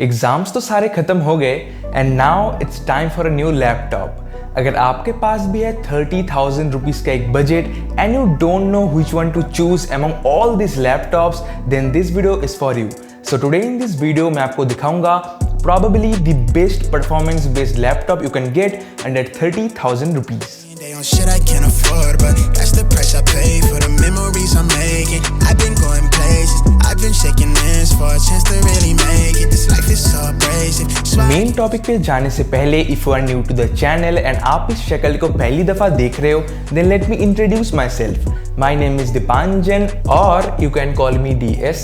Exams तो सारे खत्म हो गए and now it's time for a new laptop. अगर आपके पास भी है 30,000 रुपीज का एक budget and you don't know which one to choose among all this laptops, then this video is for you. So today in this video मैं आपको दिखाऊंगा probably the best performance based laptop you can get under 30,000 rupees. They on shit I can't afford, but that's the price I pay for the memories I'm making. I've been going places, I've been shaking hands for a chance to really make it. This life is so abrasive. Main topic पे जाने से पहले if you are new to the channel and आप इस शक्ल को पहली दफा देख रहे हो, then let me introduce myself. My name is Deepanjan और you can call me DS।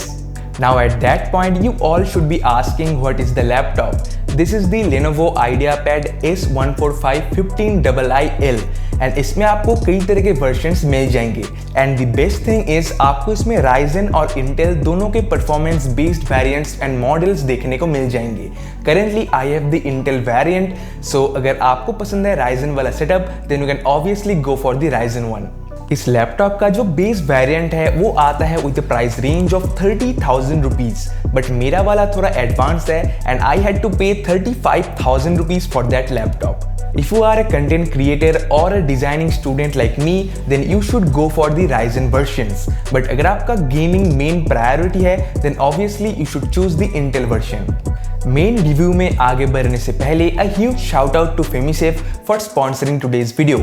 Now at that point you all should be asking what is the laptop. This is the Lenovo IdeaPad S145-15II and इसमें आपको कई तरह के versions मिल जाएंगे and the best thing is आपको इसमें Ryzen और Intel दोनों के performance based variants and models देखने को मिल जाएंगे। Currently I have the Intel variant, so अगर आपको पसंद है Ryzen वाला setup then you can obviously go for the Ryzen one. इस लैपटॉप का जो बेस वेरिएंट है वो आता है with the price range of 30,000 rupees, but मेरा वाला थोड़ा एडवांस है एंड आई हैड टू पे 35,000 rupees for that laptop. If you are a content creator or a designing student like me, then you should go for the Ryzen versions. But अगर आपका gaming main priority है, then obviously you should choose the Intel version. Main review में आगे बढ़ने से पहले a huge shout out to FamiSafe for sponsoring today's video.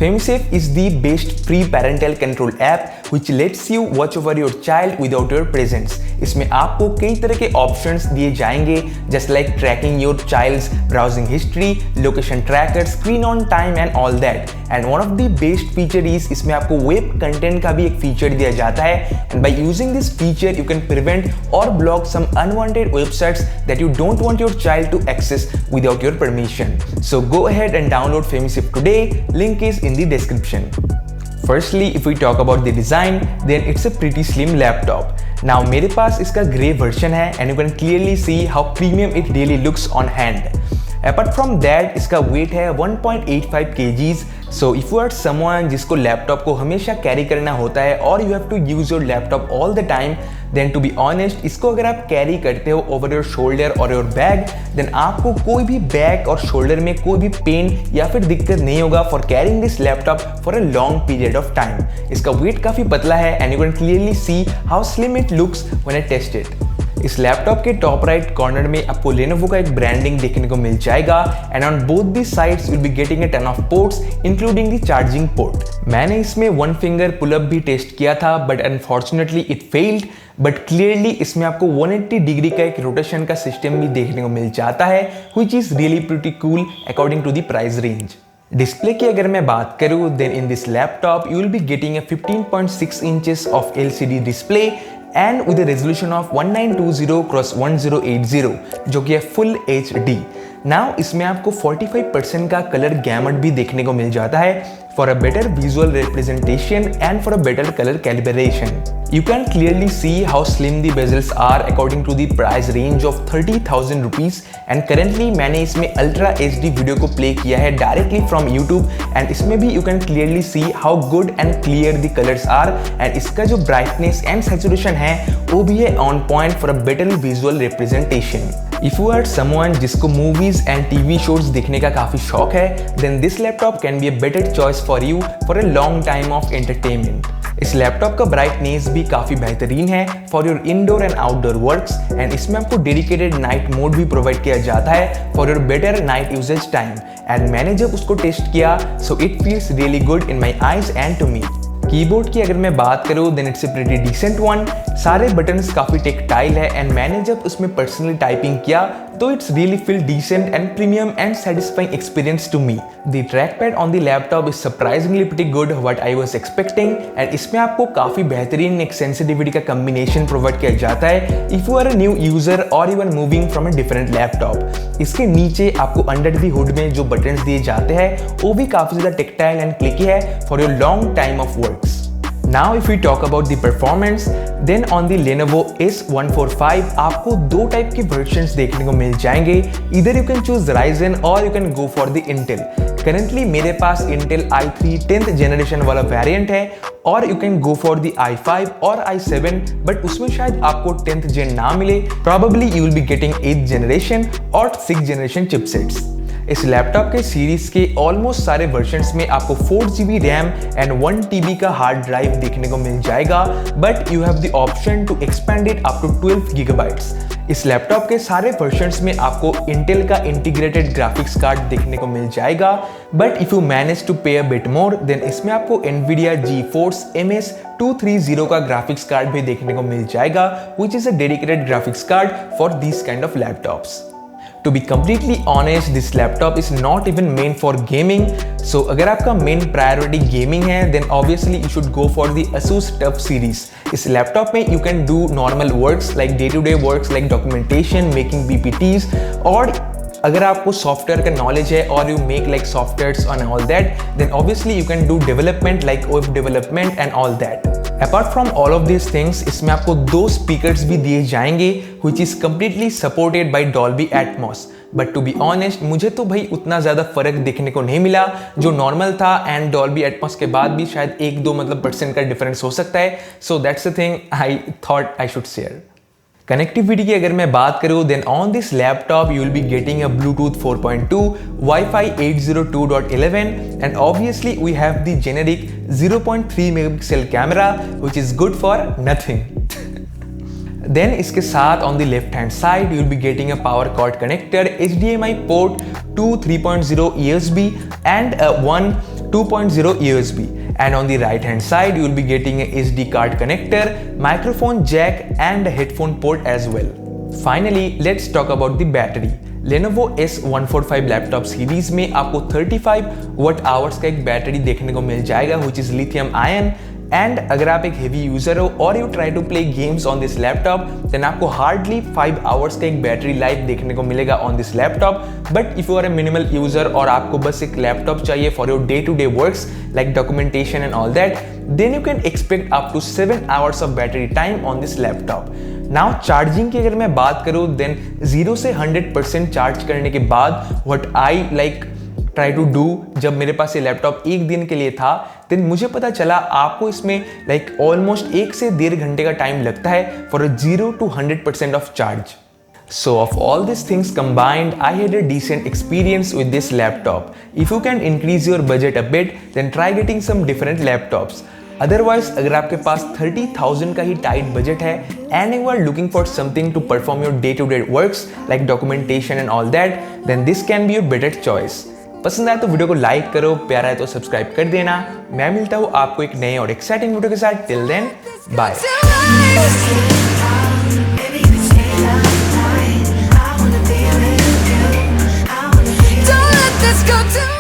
FamiSafe is the best free parental control app which lets you watch over your child without your presence. इसमें आपको कई तरह के ऑप्शंस दिए जाएंगे just like tracking your child's browsing history, location tracker, screen on time and all that. And one of the best feature is इसमें आपको web content का भी एक फीचर दिया जाता है and by using this feature you can prevent or block some unwanted websites that you don't want your child to access without your permission. So go ahead and download FamiSafe today. Link is in the description. Firstly, if we talk about the design, then it's a pretty slim laptop. Now मेरे पास इसका grey version है and you can clearly see how premium it really looks on hand. Apart from that, इसका weight है 1.85 kgs. So if you are someone जिसको laptop को हमेशा carry करना होता है और you have to use your laptop all the time, then to be honest, इसको अगर आप कैरी करते हो over your shoulder or your bag, then आपको कोई भी बैक और शोल्डर में कोई भी पेन या फिर दिक्कत नहीं होगा for carrying this laptop for a long period of time. इसका weight काफी पतला है and you can clearly see how slim it looks when I test it. इस लैपटॉप के टॉप राइट कॉर्नर में आपको Lenovo का एक ब्रांडिंग देखने को मिल जाएगा and on both the sides will be getting a ton of ports including the charging port. मैंने इसमें वन फिंगर पुल अप भी टेस्ट किया था but unfortunately it failed, but clearly इसमें आपको 180 डिग्री का एक रोटेशन का सिस्टम भी देखने को मिल जाता है which is really pretty cool according to the price range. Display की अगर मैं बात करूं then in this laptop you will be getting a 15.6 inches of LCD display and with a resolution of 1920x1080 जो कि है फुल HD। Now इसमें आपको 45% का कलर गैमट भी देखने को मिल जाता है for a better visual representation and for a better color calibration. You can clearly see how slim the bezels are according to the price range of 30,000 rupees and currently मैंने इसमें Ultra HD video को play किया है directly from YouTube and इसमें भी you can clearly see how good and clear the colors are and इसका जो brightness and saturation है वो भी है on point for a better visual representation. If you are someone जिसको movies and TV shows देखने का काफी शौक है, then this laptop can be a better choice for you for a long time of entertainment. इस laptop का brightness भी काफी बेहतरीन है for your indoor and outdoor works and इसमें आपको डेडिकेटेड नाइट मोड भी प्रोवाइड किया जाता है for your better night usage time and मैंने जब उसको टेस्ट किया so it feels really good in my eyes and to me. Keyboard की अगर मैं बात करूं then it's a pretty decent one. सारे बटन्स काफी टेक्टाइल है एंड मैंने जब उसमें पर्सनली टाइपिंग किया तो it's really feel decent and premium and satisfying experience to me. The trackpad on the laptop is surprisingly pretty good what I was expecting and इसमें आपको काफी बेहतरीन एक सेंसिटिविटी का कॉम्बिनेशन प्रोवाइड किया जाता है if you are a new user और even moving from a different laptop. इसके नीचे आपको अंडर द हुड में जो बटन्स दिए जाते हैं वो भी काफी ज्यादा टेक्टाइल एंड क्लिकी है for your long time of works. Now if we talk about the performance, then on the Lenovo S145 आपको दो टाइप के वर्जन्स देखने को मिल जाएंगे. Either you can choose Ryzen or you can go for the Intel. Currently मेरे पास Intel i3 10th generation वाला variant है, और you can go for the i5 और i7, बट उसमें शायद आपको 10th gen ना मिले. Probably you will be getting 8th generation और 6th generation chipsets. इस लैपटॉप के सीरीज के ऑलमोस्ट सारे वर्जन्स में आपको 4GB रैम एंड 1TB का हार्ड ड्राइव देखने को मिल जाएगा, but you have the option to expand it up to 12 GB. इस लैपटॉप के सारे वर्जन्स में आपको इंटेल का इंटीग्रेटेड ग्राफिक्स कार्ड देखने को मिल जाएगा, but if you manage to pay a bit more than इसमें आपको NVIDIA GeForce MS 230 का ग्राफिक्स कार्ड भी देखने को मिल जाएगा, which is a dedicated graphics card for these kind of laptops. To be completely honest, this laptop is not even meant for gaming. So अगर आपका main priority gaming है, then obviously you should go for the Asus TUF series. इस laptop में you can do normal works like day-to-day works like documentation, making PPTs, और अगर आपको software का knowledge है और you make like softwares on all that, then obviously you can do development like web development and all that. Apart from all of this things, इसमें आपको दो speakers भी दिए जाएंगे which is completely supported by Dolby Atmos. But to be honest, मुझे तो भाई उतना ज़्यादा फर्क देखने को नहीं मिला जो नॉर्मल था, एंड डॉल्बी एटमॉस के बाद भी शायद 1-2 % का डिफरेंस हो सकता है. So that's the thing I thought I should share. Connectivity की अगर मैं बात करूँ, then on this laptop you will be getting a Bluetooth 4.2, Wi-Fi 802.11, and obviously we have the generic 0.3 megapixel camera which is good for nothing. Then इसके साथ on the left hand side you will be getting a power cord connector, HDMI port, 2 3.0 USB and 1 2.0 USB. And on the right hand side you will be getting a SD card connector, microphone jack and a headphone port as well. Finally, let's talk about the battery. Lenovo S145 laptop series में आपको 35 watt hours का एक battery देखने को मिल जाएगा which is lithium ion. And अगर आप एक हेवी यूजर हो और you try to play games on this laptop, then आपको हार्डली 5 आवर्स का एक बैटरी लाइफ देखने को मिलेगा on this laptop. But if you are a minimal user और आपको बस एक लैपटॉप चाहिए for your day to day works like documentation and all that, then you can expect up to 7 hours of battery time on this laptop. Now charging की अगर मैं बात करूँ, देन 0 से 100% चार्ज करने के बाद what I like try to do, जब मेरे पास ये लैपटॉप 1 दिन के लिए था, देन मुझे पता चला आपको इसमें लाइक ऑलमोस्ट 1 से 1.5 घंटे का टाइम लगता है for 0 to 100% of charge. So of all these things combined, I had a decent experience with this laptop. If you can increase your budget a bit, then try getting some different laptops. Otherwise, अगर आपके पास 30,000 का ही tight budget है and you are looking for something to perform your day-to-day works like documentation and all that, then this can be your better choice. पसंद आए तो video को like करो, प्यारा है तो सब्सक्राइब कर देना. मैं मिलता हूँ आपको एक नए और एक्साइटिंग वीडियो के साथ. Till then, bye. Don't let this go to